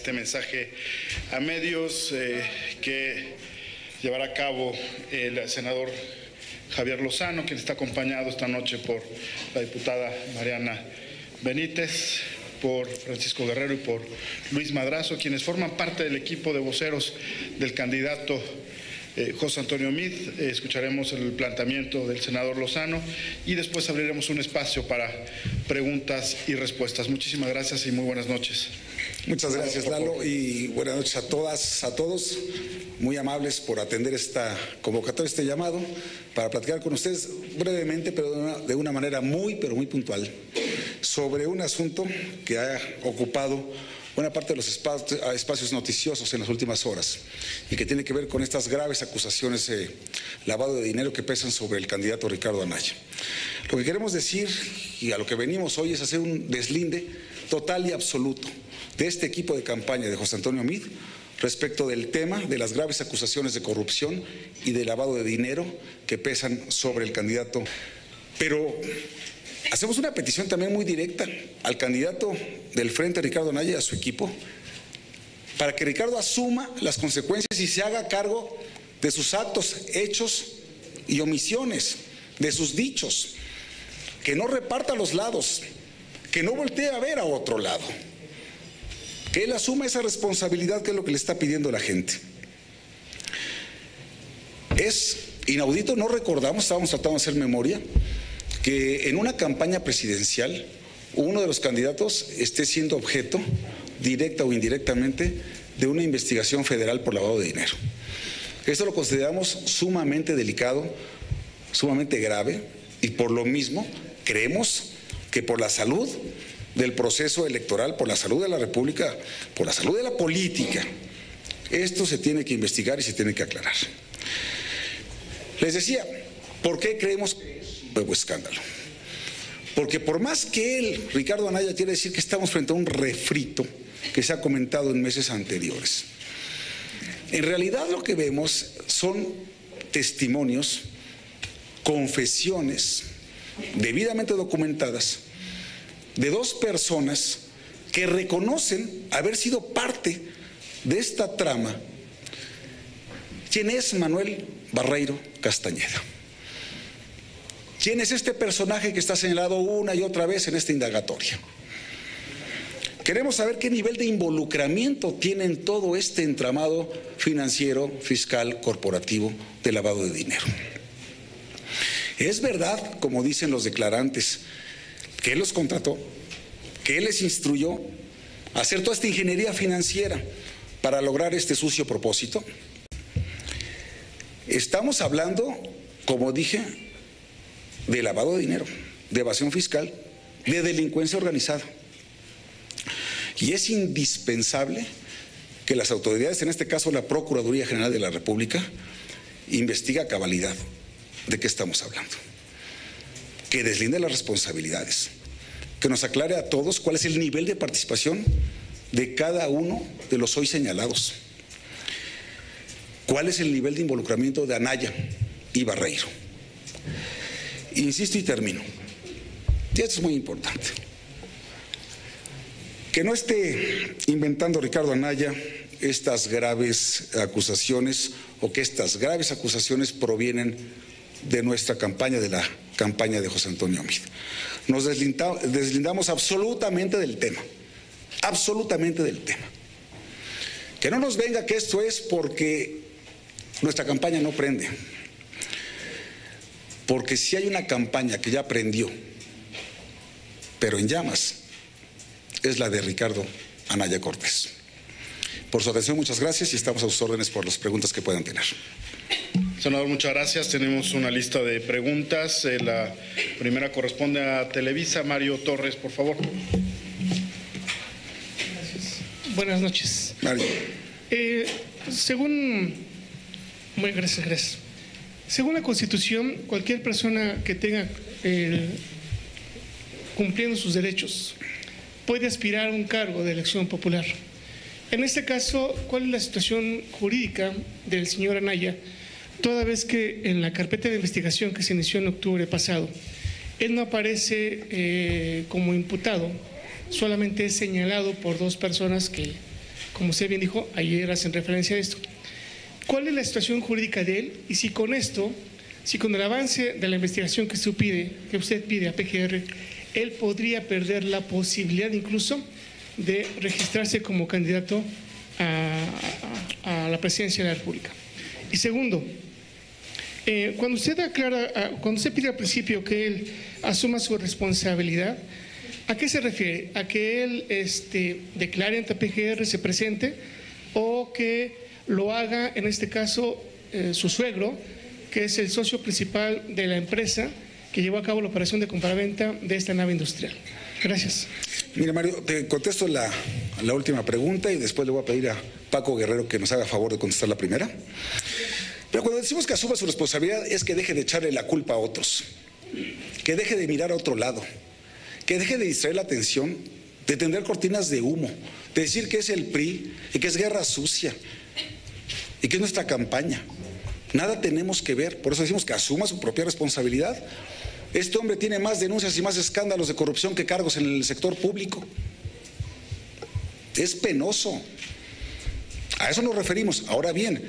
este mensaje a medios que llevará a cabo el senador Javier Lozano, quien está acompañado esta noche por la diputada Mariana Benítez, por Francisco Guerrero y por Luis Madrazo, quienes forman parte del equipo de voceros del candidato José Antonio Meade. Escucharemos el planteamiento del senador Lozano y después abriremos un espacio para preguntas y respuestas. Muchísimas gracias y muy buenas noches. Muchas gracias, Lalo, y buenas noches a todas, a todos. Muy amables por atender esta convocatoria, este llamado, para platicar con ustedes brevemente, pero de una manera muy puntual, sobre un asunto que ha ocupado buena parte de los espacios noticiosos en las últimas horas y que tiene que ver con estas graves acusaciones de lavado de dinero que pesan sobre el candidato Ricardo Anaya. Lo que queremos decir, y a lo que venimos hoy, es hacer un deslinde total y absoluto de este equipo de campaña de José Antonio Meade respecto del tema de las graves acusaciones de corrupción y de lavado de dinero que pesan sobre el candidato. Pero hacemos una petición también muy directa al candidato del Frente, Ricardo Anaya, y a su equipo, para que Ricardo asuma las consecuencias y se haga cargo de sus actos, hechos y omisiones, de sus dichos, que no reparta a los lados, que no voltee a ver a otro lado, que él asuma esa responsabilidad, que es lo que le está pidiendo la gente. Es inaudito, no recordamos, estábamos tratando de hacer memoria, que en una campaña presidencial uno de los candidatos esté siendo objeto, directa o indirectamente, de una investigación federal por lavado de dinero. Esto lo consideramos sumamente delicado, sumamente grave, y por lo mismo creemos que por la salud del proceso electoral, por la salud de la República, por la salud de la política, esto se tiene que investigar y se tiene que aclarar. Les decía, ¿por qué creemos que es un nuevo escándalo? Porque por más que él, Ricardo Anaya, quiere decir que estamos frente a un refrito que se ha comentado en meses anteriores, en realidad lo que vemos son testimonios, confesiones debidamente documentadas de dos personas que reconocen haber sido parte de esta trama. ¿Quién es Manuel Barreiro Castañeda? ¿Quién es este personaje que está señalado una y otra vez en esta indagatoria? Queremos saber qué nivel de involucramiento tiene en todo este entramado financiero, fiscal, corporativo de lavado de dinero. Es verdad, como dicen los declarantes, que él los contrató, que él les instruyó a hacer toda esta ingeniería financiera para lograr este sucio propósito. Estamos hablando, como dije, de lavado de dinero, de evasión fiscal, de delincuencia organizada. Y es indispensable que las autoridades, en este caso la Procuraduría General de la República, investigue a cabalidad de qué estamos hablando, que deslinde las responsabilidades, que nos aclare a todos cuál es el nivel de participación de cada uno de los hoy señalados, cuál es el nivel de involucramiento de Anaya y Barreiro. Insisto y termino, y esto es muy importante, que no esté inventando Ricardo Anaya estas graves acusaciones, o que estas graves acusaciones provienen de nuestra campaña, de la campaña de José Antonio Meade. Nos deslindamos absolutamente del tema, absolutamente del tema. Que no nos venga que esto es porque nuestra campaña no prende, porque si hay una campaña que ya prendió, pero en llamas, es la de Ricardo Anaya Cortés. Por su atención, muchas gracias, y estamos a sus órdenes por las preguntas que puedan tener. Senador, muchas gracias. Tenemos una lista de preguntas. La primera corresponde a Televisa. Mario Torres, por favor. Gracias. Buenas noches. Mario. Gracias. Según la Constitución, cualquier persona que tenga cumpliendo sus derechos puede aspirar a un cargo de elección popular. En este caso, ¿cuál es la situación jurídica del señor Anaya, toda vez que en la carpeta de investigación que se inició en octubre pasado, él no aparece como imputado, solamente es señalado por dos personas que como usted bien dijo, ayer hacen referencia a esto. ¿Cuál es la situación jurídica de él? Y si con esto, si con el avance de la investigación que usted pide a PGR, él podría perder la posibilidad incluso de registrarse como candidato a la presidencia de la República. Y segundo, cuando usted pide al principio que él asuma su responsabilidad, ¿a qué se refiere? ¿A que él declare ante PGR, se presente, o que lo haga, en este caso, su suegro, que es el socio principal de la empresa que llevó a cabo la operación de compraventa de esta nave industrial? Gracias. Mira, Mario, te contesto la última pregunta y después le voy a pedir a Paco Guerrero que nos haga favor de contestar la primera. Pero cuando decimos que asuma su responsabilidad es que deje de echarle la culpa a otros, que deje de mirar a otro lado, que deje de distraer la atención, de tender cortinas de humo, de decir que es el PRI y que es guerra sucia y que es nuestra campaña. Nada tenemos que ver, por eso decimos que asuma su propia responsabilidad. Este hombre tiene más denuncias y más escándalos de corrupción que cargos en el sector público. Es penoso. A eso nos referimos. Ahora bien,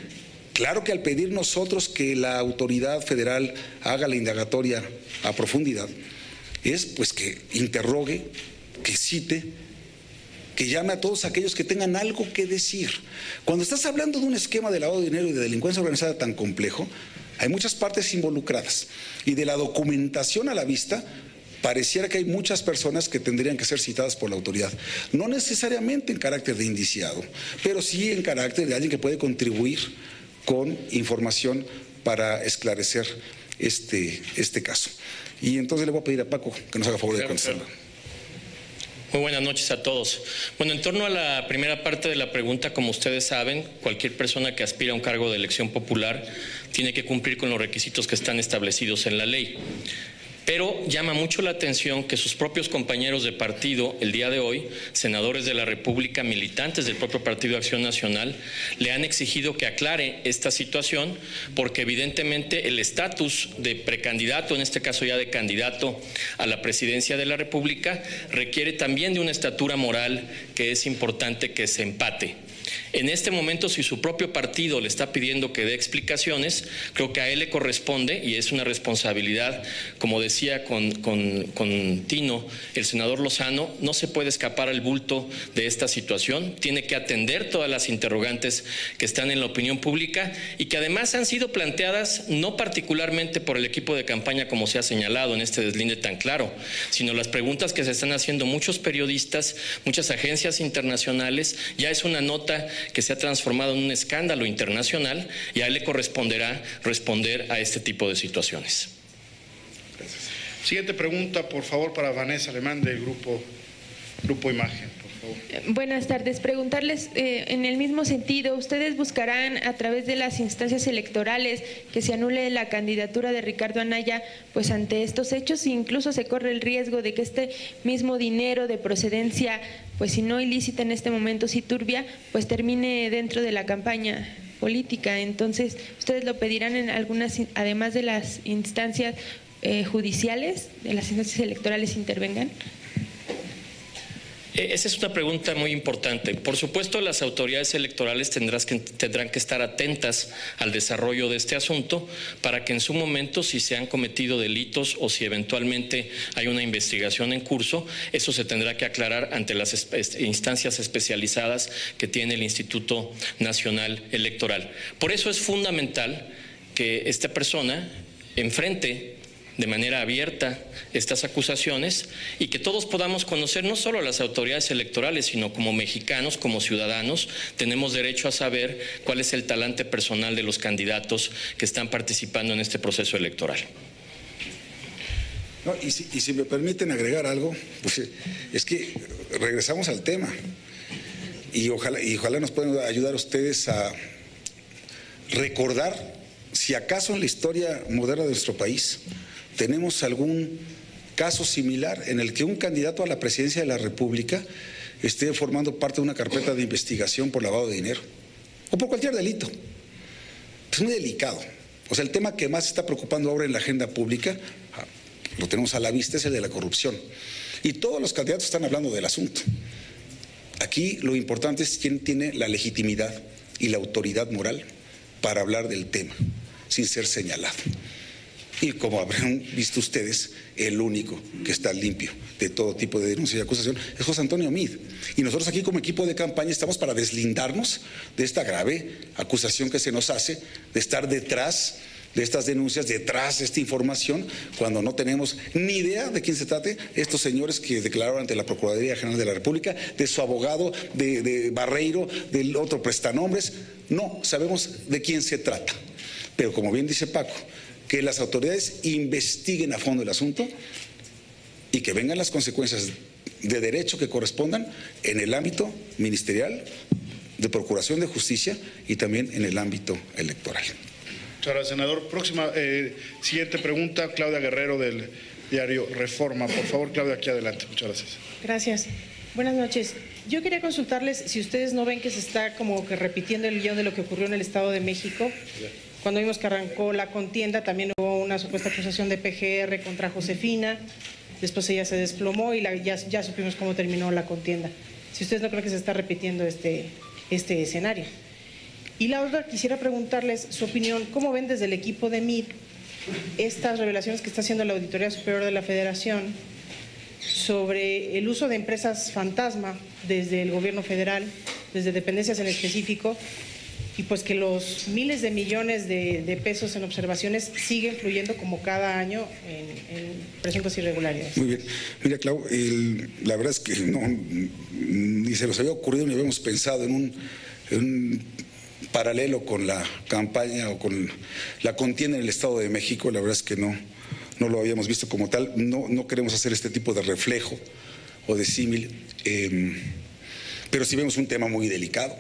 claro que al pedir nosotros que la autoridad federal haga la indagatoria a profundidad, es pues que interrogue, que cite, que llame a todos aquellos que tengan algo que decir. Cuando estás hablando de un esquema de lavado de dinero y de delincuencia organizada tan complejo, hay muchas partes involucradas y de la documentación a la vista pareciera que hay muchas personas que tendrían que ser citadas por la autoridad, no necesariamente en carácter de indiciado, pero sí en carácter de alguien que puede contribuir con información para esclarecer este caso. Y entonces le voy a pedir a Paco que nos haga favor de contestarlo. Muy buenas noches a todos. Bueno, en torno a la primera parte de la pregunta, como ustedes saben, cualquier persona que aspira a un cargo de elección popular tiene que cumplir con los requisitos que están establecidos en la ley. Pero llama mucho la atención que sus propios compañeros de partido, el día de hoy, senadores de la República, militantes del propio Partido Acción Nacional, le han exigido que aclare esta situación, porque evidentemente el estatus de precandidato, en este caso ya de candidato a la presidencia de la República, requiere también de una estatura moral que es importante que se empate. En este momento, si su propio partido le está pidiendo que dé explicaciones, creo que a él le corresponde, y es una responsabilidad, como decía con Tino, el senador Lozano, no se puede escapar al bulto de esta situación, tiene que atender todas las interrogantes que están en la opinión pública y que además han sido planteadas no particularmente por el equipo de campaña, como se ha señalado en este deslinde tan claro, sino las preguntas que se están haciendo muchos periodistas, muchas agencias internacionales. Ya es una nota que se ha transformado en un escándalo internacional y a él le corresponderá responder a este tipo de situaciones. Gracias. Siguiente pregunta, por favor, para Vanessa Alemán del Grupo Imagen. Buenas tardes. Preguntarles en el mismo sentido, ¿ustedes buscarán a través de las instancias electorales que se anule la candidatura de Ricardo Anaya, pues ante estos hechos, incluso se corre el riesgo de que este mismo dinero de procedencia, pues si no ilícita en este momento, si turbia, pues termine dentro de la campaña política? Entonces, ¿ustedes lo pedirán en algunas, además de las instancias judiciales, de las instancias electorales intervengan? Esa es una pregunta muy importante. Por supuesto, las autoridades electorales tendrán que estar atentas al desarrollo de este asunto para que en su momento, si se han cometido delitos o si eventualmente hay una investigación en curso, eso se tendrá que aclarar ante las instancias especializadas que tiene el Instituto Nacional Electoral. Por eso es fundamental que esta persona enfrente de manera abierta estas acusaciones y que todos podamos conocer, no solo a las autoridades electorales, sino como mexicanos, como ciudadanos, tenemos derecho a saber cuál es el talante personal de los candidatos que están participando en este proceso electoral. No, y si me permiten agregar algo, pues es que regresamos al tema y ojalá nos puedan ayudar ustedes a recordar si acaso en la historia moderna de nuestro país tenemos algún caso similar en el que un candidato a la presidencia de la República esté formando parte de una carpeta de investigación por lavado de dinero o por cualquier delito. Es muy delicado. O sea, el tema que más está preocupando ahora en la agenda pública, lo tenemos a la vista, es el de la corrupción. Y todos los candidatos están hablando del asunto. Aquí lo importante es quién tiene la legitimidad y la autoridad moral para hablar del tema, sin ser señalado. Y como habrán visto ustedes, el único que está limpio de todo tipo de denuncia y acusación es José Antonio Meade. Y nosotros aquí como equipo de campaña estamos para deslindarnos de esta grave acusación que se nos hace de estar detrás de estas denuncias, detrás de esta información, cuando no tenemos ni idea de quién se trate, estos señores que declararon ante la Procuraduría General de la República, de su abogado, de Barreiro, del otro prestanombres, no sabemos de quién se trata. Pero como bien dice Paco, que las autoridades investiguen a fondo el asunto y que vengan las consecuencias de derecho que correspondan en el ámbito ministerial, de Procuración de Justicia y también en el ámbito electoral. Muchas gracias, senador. Próxima, siguiente pregunta, Claudia Guerrero del diario Reforma. Por favor, Claudia, aquí adelante. Muchas gracias. Gracias. Buenas noches. Yo quería consultarles si ustedes no ven que se está como que repitiendo el guión de lo que ocurrió en el Estado de México. Cuando vimos que arrancó la contienda, también hubo una supuesta acusación de PGR contra Josefina. Después ella se desplomó y ya supimos cómo terminó la contienda. Si ustedes no creen que se está repitiendo este escenario. Y la otra, quisiera preguntarles su opinión, ¿cómo ven desde el equipo de MID estas revelaciones que está haciendo la Auditoría Superior de la Federación sobre el uso de empresas fantasma desde el gobierno federal, desde dependencias en específico, y pues que los miles de millones de pesos en observaciones siguen fluyendo como cada año en presuntas irregularidades? Muy bien. Mira, Clau, la verdad es que ni se nos había ocurrido ni habíamos pensado en un paralelo con la campaña o con la contienda en el Estado de México. La verdad es que no lo habíamos visto como tal. No queremos hacer este tipo de reflejo o de símil, pero sí vemos un tema muy delicado,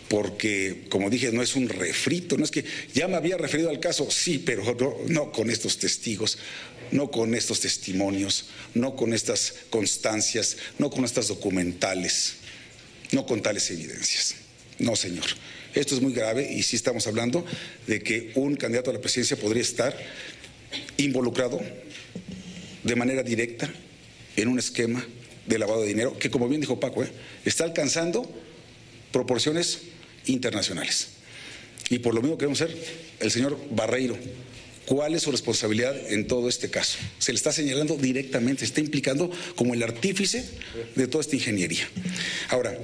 porque, como dije, no es un refrito, no es que ya me había referido al caso, sí, pero no con estos testigos, no con estos testimonios, no con estas constancias, no con estas documentales, no con tales evidencias. No, señor. Esto es muy grave y sí estamos hablando de que un candidato a la presidencia podría estar involucrado de manera directa en un esquema de lavado de dinero que, como bien dijo Paco, está alcanzando proporciones internacionales. Y por lo mismo queremos ser el señor Barreiro. ¿Cuál es su responsabilidad en todo este caso? Se le está señalando directamente, se está implicando como el artífice de toda esta ingeniería. Ahora,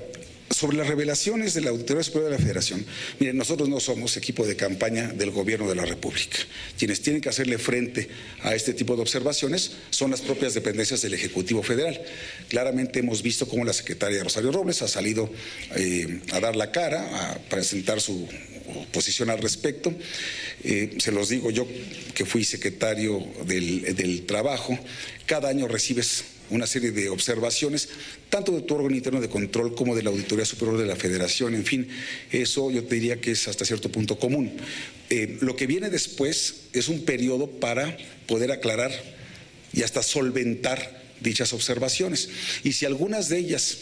sobre las revelaciones de la Auditoría Superior de la Federación, miren, nosotros no somos equipo de campaña del Gobierno de la República. Quienes tienen que hacerle frente a este tipo de observaciones son las propias dependencias del Ejecutivo Federal. Claramente hemos visto cómo la secretaria Rosario Robles ha salido a dar la cara, a presentar su posición al respecto. Se los digo yo, que fui secretario del Trabajo, cada año recibes una serie de observaciones, tanto de tu órgano interno de control como de la Auditoría Superior de la Federación. En fin, eso yo te diría que es hasta cierto punto común. Lo que viene después es un periodo para poder aclarar y hasta solventar dichas observaciones. Y si algunas de ellas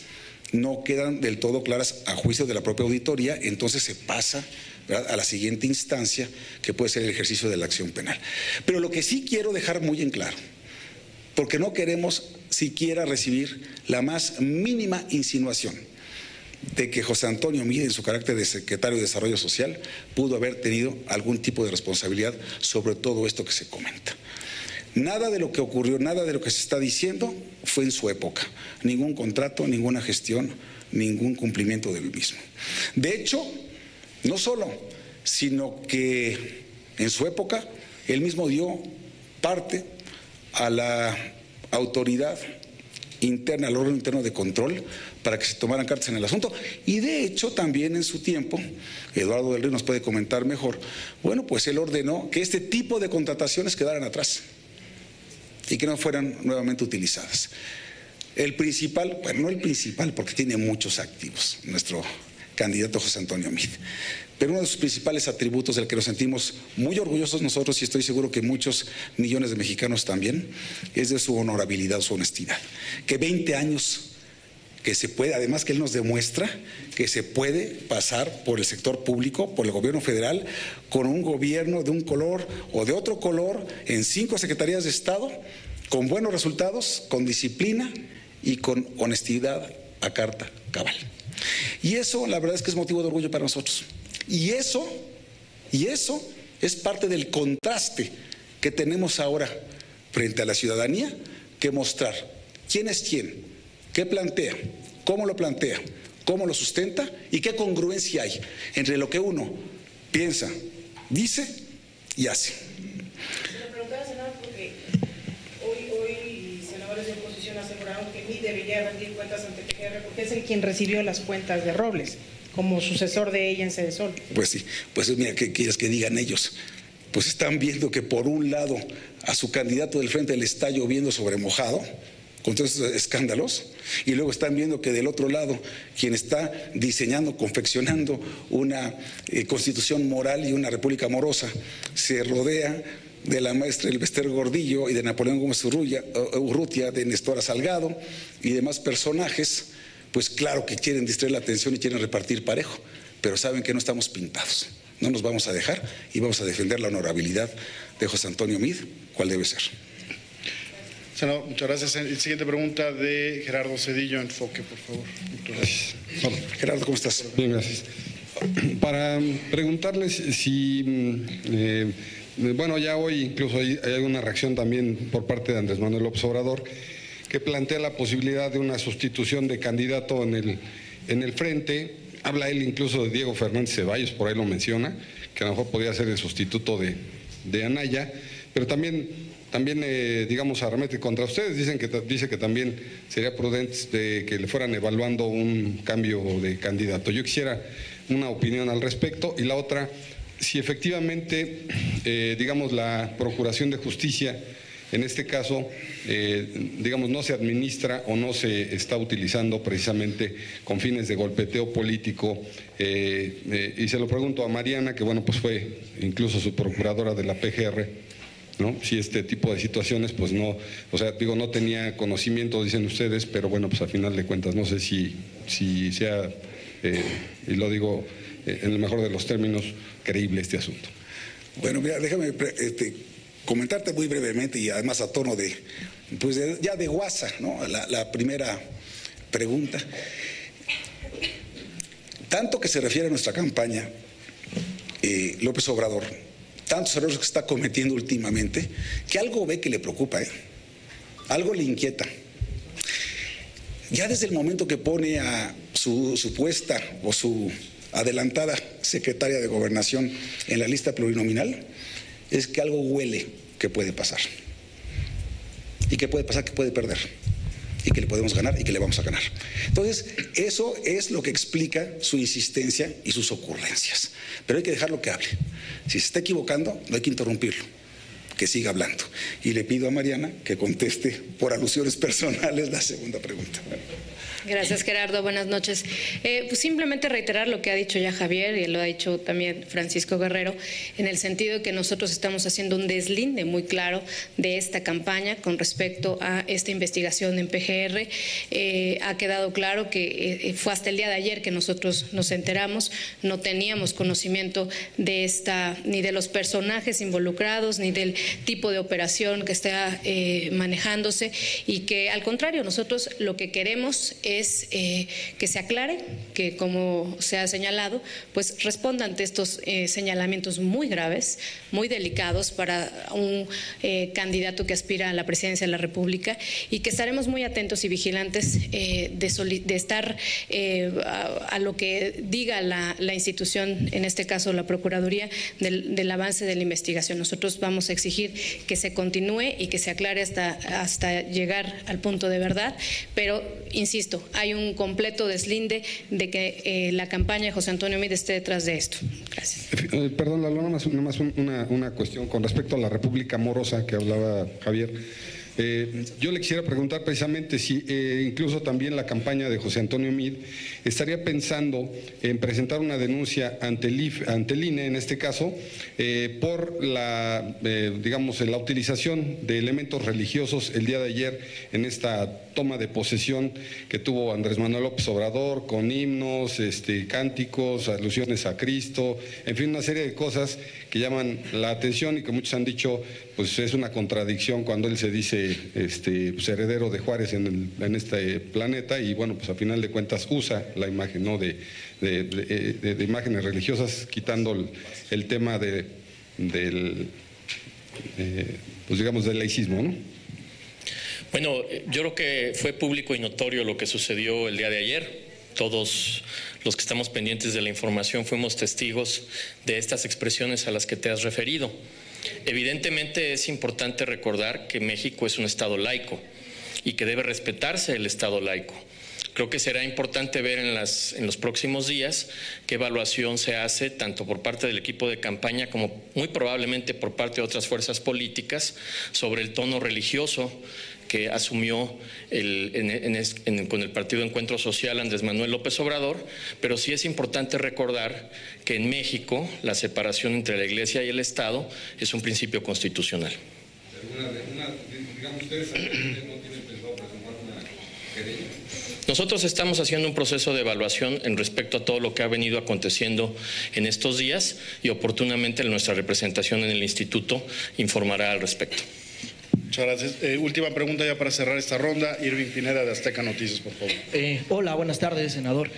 no quedan del todo claras a juicio de la propia auditoría, entonces se pasa, ¿verdad?, a la siguiente instancia, que puede ser el ejercicio de la acción penal. Pero lo que sí quiero dejar muy en claro, porque no queremos siquiera recibir la más mínima insinuación de que José Antonio Meade, en su carácter de secretario de Desarrollo Social, pudo haber tenido algún tipo de responsabilidad sobre todo esto que se comenta. Nada de lo que ocurrió, nada de lo que se está diciendo fue en su época. Ningún contrato, ninguna gestión, ningún cumplimiento del mismo. De hecho, no solo, sino que en su época él mismo dio parte a la autoridad interna, al órgano interno de control, para que se tomaran cartas en el asunto. Y de hecho también en su tiempo, Eduardo del Río nos puede comentar mejor, bueno, pues él ordenó que este tipo de contrataciones quedaran atrás y que no fueran nuevamente utilizadas. El principal, bueno, no el principal, porque tiene muchos activos, nuestro candidato José Antonio Meade, pero uno de sus principales atributos del que nos sentimos muy orgullosos nosotros, y estoy seguro que muchos millones de mexicanos también, es de su honorabilidad, su honestidad. Que 20 años que se puede, además que él nos demuestra que se puede pasar por el sector público, por el gobierno federal, con un gobierno de un color o de otro color, en 5 secretarías de Estado, con buenos resultados, con disciplina y con honestidad a carta cabal. Y eso, la verdad es que es motivo de orgullo para nosotros. Y eso es parte del contraste que tenemos ahora frente a la ciudadanía, que mostrar quién es quién, qué plantea, cómo lo plantea, cómo lo sustenta y qué congruencia hay entre lo que uno piensa, dice y hace. Se lo preguntaba, senador, porque hoy senadores de oposición aseguraron que Mid debería rendir cuentas ante PGR porque es el quien recibió las cuentas de Robles como sucesor de ella en Sedesol. Pues sí, pues mira, ¿qué quieres que digan ellos? Pues están viendo que por un lado a su candidato del Frente le está lloviendo sobre mojado con todos esos escándalos, y luego están viendo que del otro lado quien está diseñando, confeccionando una constitución moral y una república amorosa se rodea de la maestra Elbester Gordillo y de Napoleón Gómez Urrutia, de Nestora Salgado y demás personajes. Pues claro que quieren distraer la atención y quieren repartir parejo, pero saben que no estamos pintados, no nos vamos a dejar y vamos a defender la honorabilidad de José Antonio Meade, cual debe ser. Senador, muchas gracias. Siguiente pregunta de Gerardo Cedillo, Enfoque, por favor. Gracias. Hola, Gerardo, ¿cómo estás? Bien, gracias. Para preguntarles si, bueno, ya hoy incluso hay alguna reacción también por parte de Andrés Manuel López Obrador, que plantea la posibilidad de una sustitución de candidato en el frente. Habla él incluso de Diego Fernández Ceballos, por ahí lo menciona, que a lo mejor podría ser el sustituto de Anaya, pero también digamos, arremete contra ustedes. Dice que también sería prudente que le fueran evaluando un cambio de candidato. Yo quisiera una opinión al respecto. Y la otra, si efectivamente, digamos, la Procuración de Justicia, en este caso, digamos, no se administra o no se está utilizando precisamente con fines de golpeteo político, y se lo pregunto a Mariana, que bueno, pues fue incluso su procuradora de la PGR, ¿no? Si este tipo de situaciones, pues no, o sea, digo, no tenía conocimiento, dicen ustedes, pero bueno, pues al final de cuentas no sé si sea, y lo digo en el mejor de los términos, creíble este asunto. Bueno, mira, déjame comentarte muy brevemente y además a tono ya de guasa, ¿no? La primera pregunta. Tanto que se refiere a nuestra campaña, López Obrador, tantos errores que está cometiendo últimamente, que algo ve que le preocupa, algo le inquieta. Ya desde el momento que pone a su supuesta o su adelantada secretaria de Gobernación en la lista plurinominal, es que algo huele que puede pasar. ¿Y qué puede pasar? Que puede perder. Y que le podemos ganar y que le vamos a ganar. Entonces, eso es lo que explica su insistencia y sus ocurrencias. Pero hay que dejarlo que hable. Si se está equivocando, no hay que interrumpirlo, que siga hablando. Y le pido a Mariana que conteste por alusiones personales la segunda pregunta. Gracias, Gerardo. Buenas noches. Pues simplemente reiterar lo que ha dicho ya Javier y lo ha dicho también Francisco Guerrero, en el sentido de que nosotros estamos haciendo un deslinde muy claro de esta campaña con respecto a esta investigación en PGR. Ha quedado claro que fue hasta el día de ayer que nosotros nos enteramos, no teníamos conocimiento de ni de los personajes involucrados, ni del tipo de operación que está manejándose, y que al contrario, nosotros lo que queremos es que se aclare, que como se ha señalado, pues responda ante estos señalamientos muy graves, muy delicados para un candidato que aspira a la presidencia de la República, y que estaremos muy atentos y vigilantes de estar a lo que diga la institución, en este caso la Procuraduría, del avance de la investigación. Nosotros vamos a exigir que se continúe y que se aclare hasta llegar al punto de verdad, pero insisto, hay un completo deslinde de que la campaña de José Antonio Meade esté detrás de esto. Gracias. Perdón, nada más una cuestión con respecto a la República Amorosa que hablaba Javier. Yo le quisiera preguntar precisamente si incluso también la campaña de José Antonio Meade estaría pensando en presentar una denuncia ante el INE, en este caso, por digamos, la utilización de elementos religiosos el día de ayer en esta toma de posesión que tuvo Andrés Manuel López Obrador, con himnos, cánticos, alusiones a Cristo, en fin, una serie de cosas que llaman la atención y que muchos han dicho, pues es una contradicción cuando él se dice pues, heredero de Juárez en este planeta, y bueno, pues a final de cuentas usa la imagen, ¿no?, de imágenes religiosas, quitando el tema pues digamos, del laicismo, ¿no? Bueno, yo creo que fue público y notorio lo que sucedió el día de ayer. Todos los que estamos pendientes de la información fuimos testigos de estas expresiones a las que te has referido. Evidentemente es importante recordar que México es un Estado laico y que debe respetarse el Estado laico. Creo que será importante ver en los próximos días qué evaluación se hace tanto por parte del equipo de campaña como muy probablemente por parte de otras fuerzas políticas sobre el tono religioso que asumió con el Partido Encuentro Social Andrés Manuel López Obrador, pero sí es importante recordar que en México la separación entre la Iglesia y el Estado es un principio constitucional. Digamos, ¿ustedes no tienen pensado presentar una querella? Nosotros estamos haciendo un proceso de evaluación en respecto a todo lo que ha venido aconteciendo en estos días y oportunamente nuestra representación en el instituto informará al respecto. Muchas gracias. Última pregunta ya para cerrar esta ronda. Irving Pineda de Azteca Noticias, por favor. Hola, buenas tardes, senador.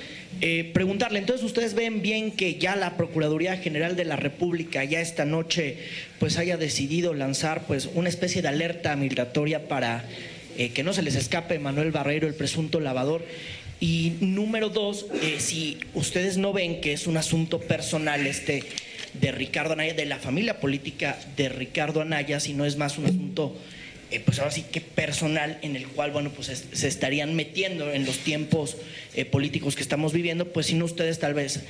Preguntarle, entonces, ¿ustedes ven bien que ya la Procuraduría General de la República ya esta noche pues haya decidido lanzar pues una especie de alerta migratoria para que no se les escape Manuel Barreiro, el presunto lavador? Y número dos, si ustedes no ven que es un asunto personal de Ricardo Anaya, de la familia política de Ricardo Anaya, si no es más un asunto pues ahora sí que personal, en el cual, bueno, pues se estarían metiendo en los tiempos políticos que estamos viviendo, pues si no ustedes, tal vez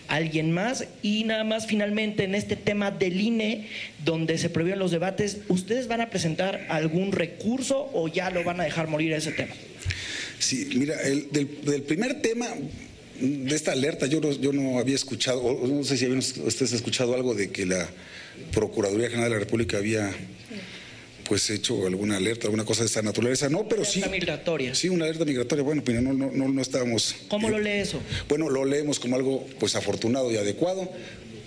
alguien más. Y nada más, finalmente, en este tema del INE, donde se prohíben los debates, ¿ustedes van a presentar algún recurso o ya lo van a dejar morir ese tema? Sí, mira, del primer tema de esta alerta, yo no había escuchado, o no sé si habían ustedes escuchado algo de que la Procuraduría General de la República había pues hecho alguna alerta, alguna cosa de esta naturaleza. No, pero sí. Una alerta migratoria. Sí, una alerta migratoria. Bueno, pero no estábamos. ¿Cómo lo lee eso? Bueno, lo leemos como algo pues afortunado y adecuado.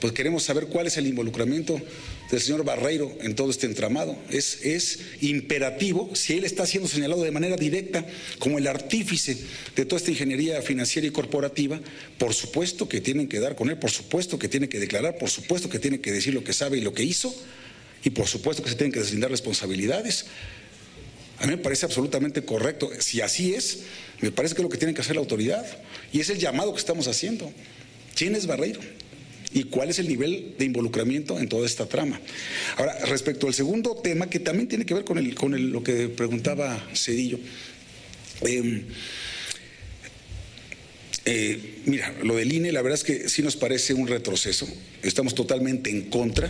Pues queremos saber cuál es el involucramiento del señor Barreiro en todo este entramado. Es imperativo, si él está siendo señalado de manera directa como el artífice de toda esta ingeniería financiera y corporativa, por supuesto que tienen que dar con él, por supuesto que tiene que declarar, por supuesto que tiene que decir lo que sabe y lo que hizo, y por supuesto que se tienen que deslindar responsabilidades. A mí me parece absolutamente correcto. Si así es, me parece que es lo que tiene que hacer la autoridad, y es el llamado que estamos haciendo. ¿Quién es Barreiro? ¿Y cuál es el nivel de involucramiento en toda esta trama? Ahora, respecto al segundo tema, que también tiene que ver con lo que preguntaba Cedillo. Mira, lo del INE, la verdad es que sí nos parece un retroceso. Estamos totalmente en contra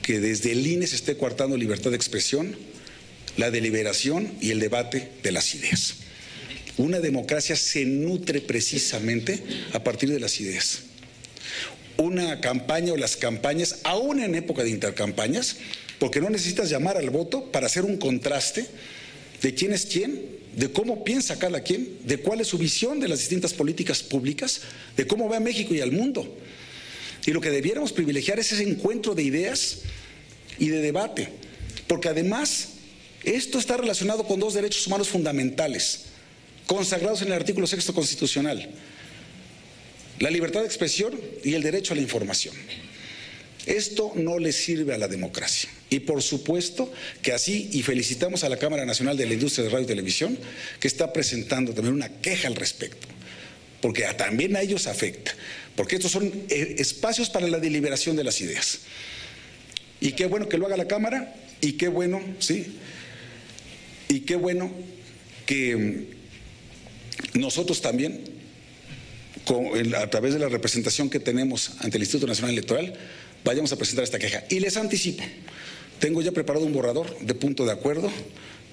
que desde el INE se esté coartando libertad de expresión, la deliberación y el debate de las ideas. Una democracia se nutre precisamente a partir de las ideas. Una campaña o las campañas, aún en época de intercampañas, porque no necesitas llamar al voto para hacer un contraste de quién es quién, de cómo piensa cada quien, de cuál es su visión de las distintas políticas públicas, de cómo ve a México y al mundo. Y lo que debiéramos privilegiar es ese encuentro de ideas y de debate, porque además esto está relacionado con dos derechos humanos fundamentales, consagrados en el artículo 6º constitucional: la libertad de expresión y el derecho a la información. Esto no le sirve a la democracia. Y por supuesto que así, y felicitamos a la Cámara Nacional de la Industria de Radio y Televisión, que está presentando también una queja al respecto, porque también a ellos afecta, porque estos son espacios para la deliberación de las ideas. Y qué bueno que lo haga la Cámara, y qué bueno, sí, y qué bueno que nosotros también, a través de la representación que tenemos ante el Instituto Nacional Electoral, vayamos a presentar esta queja. Y les anticipo, tengo ya preparado un borrador de punto de acuerdo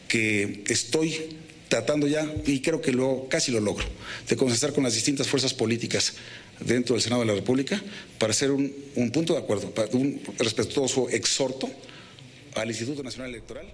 que estoy tratando ya, y creo que casi lo logro, de consensuar con las distintas fuerzas políticas dentro del Senado de la República para hacer un punto de acuerdo, para un respetuoso exhorto al Instituto Nacional Electoral.